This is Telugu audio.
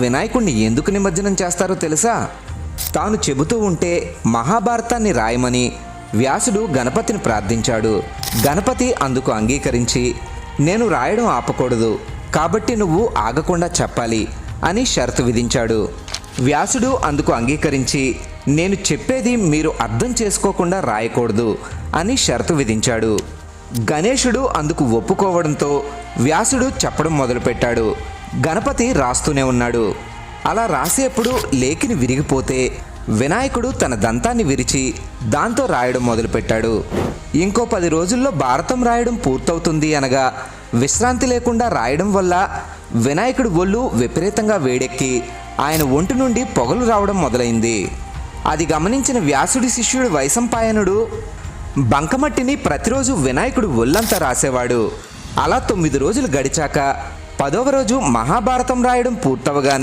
వినాయకుడిని ఎందుకు నిమజ్జనం చేస్తారో తెలుసా? తాను చెబుతూ ఉంటే మహాభారతాన్ని రాయమని వ్యాసుడు గణపతిని ప్రార్థించాడు. గణపతి అందుకు అంగీకరించి, నేను రాయడం ఆపకూడదు కాబట్టి నువ్వు ఆగకుండా చెప్పాలి అని షరతు విధించాడు. వ్యాసుడు అందుకు అంగీకరించి, నేను చెప్పేది మీరు అర్థం చేసుకోకుండా రాయకూడదు అని షరతు విధించాడు. గణేశుడు అందుకు ఒప్పుకోవడంతో వ్యాసుడు చెప్పడం మొదలుపెట్టాడు. గణపతి రాస్తూనే ఉన్నాడు. అలా రాసేప్పుడు లేఖిని విరిగిపోతే వినాయకుడు తన దంతాన్ని విరిచి దాంతో రాయడం మొదలుపెట్టాడు. ఇంకో 10 రోజుల్లో భారతం రాయడం పూర్తవుతుంది అనగా విశ్రాంతి లేకుండా రాయడం వల్ల వినాయకుడి ఒళ్ళు విపరీతంగా వేడెక్కి ఆయన ఒంటి నుండి పొగలు రావడం మొదలైంది. అది గమనించిన వ్యాసుడి శిష్యుడు వైశంపాయనుడు బంకమట్టిని ప్రతిరోజు వినాయకుడు ఒళ్ళంతా రాసేవాడు. అలా 9 రోజులు గడిచాక 10వ రోజు మహాభారతం రాయడం పూర్తవగానే